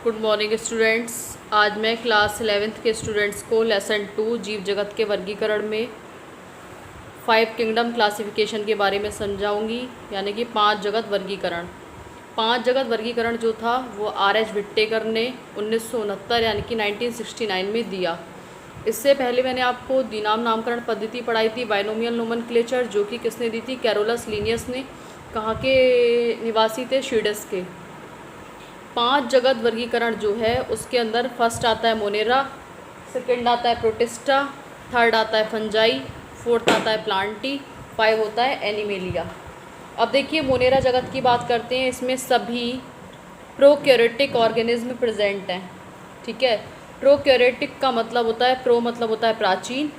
Good morning students. आज मैं class 11th के स्टूडेंट्स को लेसन 2 जीव जगत के वर्गीकरण में 5 किंगडम क्लासिफिकेशन के बारे में समझाऊंगी, यानी कि 5 जगत वर्गीकरण। 5 जगत वर्गीकरण जो था वो R.H. विट्टेकर ने 1969 यानी कि 1969 में दिया। इससे पहले मैंने आपको द्विनाम नामकरण पद्धति पढ़ाई थी, बाइनोमियल नोमेनक्लेचर, जो कि किसने दी थी? कैरोलस लिनियस ने। कहाँ के निवासी थे? स्वीडन के। 5 जगत वर्गीकरण जो है उसके अंदर फर्स्ट आता है मोनेरा, सेकंड आता है प्रोटिस्टा, थर्ड आता है फंजाई, फोर्थ आता है प्लांटी, 5 होता है एनिमेलिया। अब देखिए मोनेरा जगत की बात करते हैं। इसमें सभी प्रोकैरियोटिक ऑर्गेनिज्म प्रेजेंट हैं। ठीक है, प्रोकैरियोटिक का मतलब होता है, प्रो मतलब होता है प्राचीन,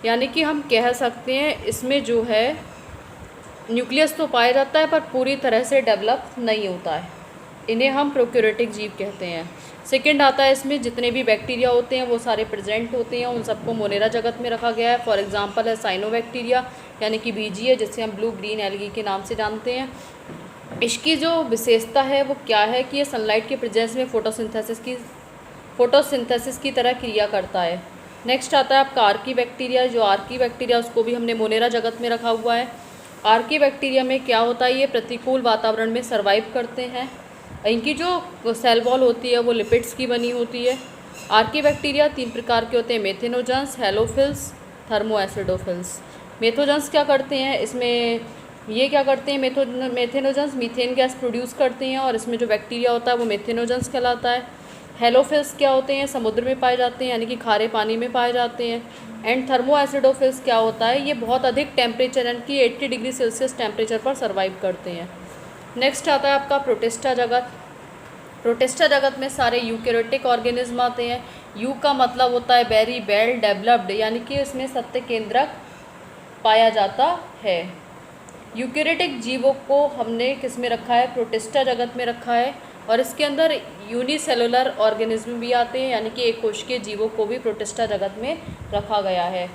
यानी कि हम कह सकते हैं इसमें जो है न्यूक्लियस तो पाया जाता है पर पूरी तरह से डेवलप नहीं होता है। इन्हें हम प्रोकैरियोटिक जीव कहते हैं। सेकंड आता है इसमें जितने भी बैक्टीरिया होते हैं वो सारे प्रेजेंट होते हैं, उन सबको मोनेरा जगत में रखा गया है। फॉर एग्जांपल है साइनोबैक्टीरिया, यानी कि बीजीय, जिसे हम ब्लू ग्रीन एल्गी के नाम से जानते हैं। इसकी जो विशेषता है वो क्या है कि ये सनलाइट के प्रेजेंस में फोटोसिंथेसिस की तरह क्रिया करता है। नेक्स्ट आता है आपका आर्की बैक्टीरिया। जो आर्की बैक्टीरिया उसको भी हमने मोनेरा जगत में रखा हुआ है। आर्की बैक्टीरिया में क्या होता है, ये प्रतिकूल वातावरण में सर्वाइव करते हैं। इनकी जो सेल वॉल होती है वो लिपिड्स की बनी होती है। आर्की बैक्टीरिया 3 प्रकार के होते हैं, मेथेनोजेंस, हेलोफिल्स, थर्मोएसिडोफिल्स। मेथोजेंस क्या करते हैं, इसमें ये क्या करते हैं, मेथेनोजेंस मीथेन गैस प्रोड्यूस करते हैं और इसमें जो बैक्टीरिया होता है वो मेथेनोजेंस कहलाता है। हेलोफिल्स क्या होते हैं, समुद्र में पाए जाते हैं, यानी कि खारे पानी में पाए जाते हैं। एंड थर्मोएसिडोफिल्स क्या होता है, ये बहुत अधिक टेम्परेचर यानी कि 80 डिग्री सेल्सियस टेम्परेचर पर सर्वाइव करते हैं। नेक्स्ट आता है आपका प्रोटिस्टा जगत। प्रोटिस्टा जगत में सारे यूकैरियोटिक ऑर्गेनिज्म आते हैं। यू का मतलब होता है वेरी वेल डेवलप्ड, यानी कि इसमें सत्य केंद्रक पाया जाता है। यूकैरियोटिक जीवों को हमने किस में रखा है? प्रोटिस्टा जगत में रखा है। और इसके अंदर यूनिसेलुलर ऑर्गेनिज्म भी आते हैं, यानी कि एक कोशिकीय जीवों को भी प्रोटिस्टा जगत में रखा गया है।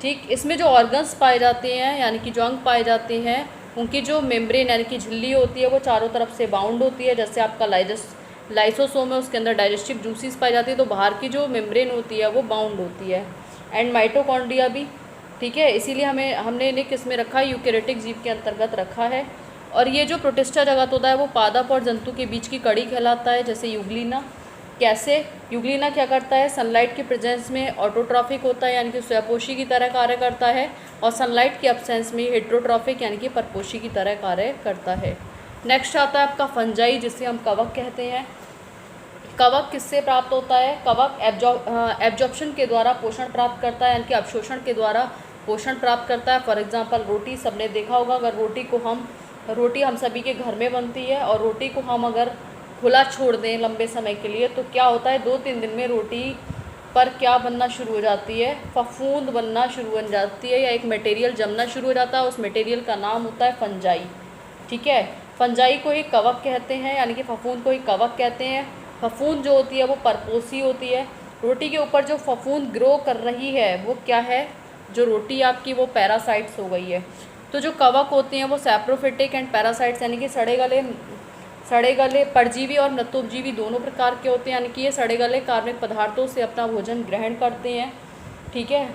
ठीक, इसमें जो ऑर्गन्स पाए जाते हैं, यानी कि जो अंग पाए जाते हैं, उनकी जो मेम्ब्रेन यानी कि झिल्ली होती है वो चारों तरफ से बाउंड होती है। जैसे आपका लाइसोसोम है, उसके अंदर डाइजेस्टिव जूसेस पाई जाती है, तो बाहर की जो मेम्ब्रेन होती है वो बाउंड होती है। एंड माइटोकॉन्ड्रिया भी। ठीक है, इसीलिए हमने इन्हें किस में रखा है? यूकैरियोटिक जीव के अंतर्गत रखा है। और ये जो प्रोटिस्टा जगत होता है वो पादप और जंतु के बीच की कड़ी कहलाता है। जैसे यूग्लिना। कैसे? यूग्लिना क्या करता है, सनलाइट के प्रेजेंस में ऑटोट्रॉफिक होता है, यानी कि स्वयंपोषी की तरह कार्य करता है, और सनलाइट के एब्सेंस में हेट्रोट्रॉफिक यानी कि परपोषी की तरह कार्य करता है। नेक्स्ट आता है आपका फंजाई, जिसे हम कवक कहते हैं। कवक किससे प्राप्त होता है? कवक एब्जॉर्प्शन के द्वारा पोषण प्राप्त करता है, यानी कि अवशोषण के द्वारा पोषण प्राप्त करता है। फॉर एग्जांपल रोटी, सबने देखा होगा, अगर रोटी हम सभी के घर में बनती है और रोटी को हम अगर खुला छोड़ दें लंबे समय के लिए तो क्या होता है, 2-3 दिन में रोटी पर क्या बनना शुरू हो जाती है? फफूंद बनना शुरू हो जाती है, या एक मटेरियल जमना शुरू हो जाता है। उस मटेरियल का नाम होता है फंजाई। ठीक है, फंजाई को ही कवक कहते हैं, यानी कि फफूंद को ही कवक कहते हैं। फफूंद जो होती है वो परपोषी होती है। रोटी के ऊपर जो फफूंद ग्रो कर रही है वो क्या है? जो रोटी आपकी वो पैरासाइट्स हो गई है। तो जो कवक होते हैं वो सैप्रोफिटिक एंड पैरासाइट्स, यानी कि सड़े गले परजीवी और मृतोपजीवी दोनों प्रकार के होते हैं, यानी कि ये सड़े गले कार्बनिक पदार्थों से अपना भोजन ग्रहण करते हैं। ठीक है,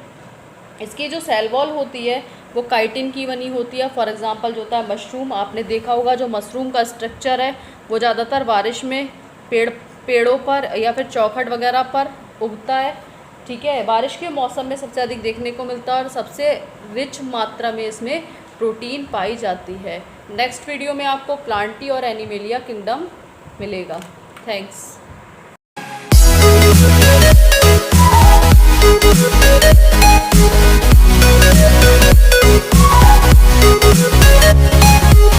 इसकी जो सेल वॉल होती है वो काइटिन की बनी होती है। फॉर एग्जांपल जो होता है मशरूम, आपने देखा होगा जो मशरूम का स्ट्रक्चर है वो ज़्यादातर बारिश में पेड़ों पर या फिर चौखट वगैरह पर उगता है। ठीक है, बारिश के मौसम में सबसे अधिक देखने को मिलता है और सबसे रिच मात्रा में इसमें प्रोटीन पाई जाती है। नेक्स्ट वीडियो में आपको प्लांटी और एनिमेलिया किंगडम मिलेगा। थैंक्स।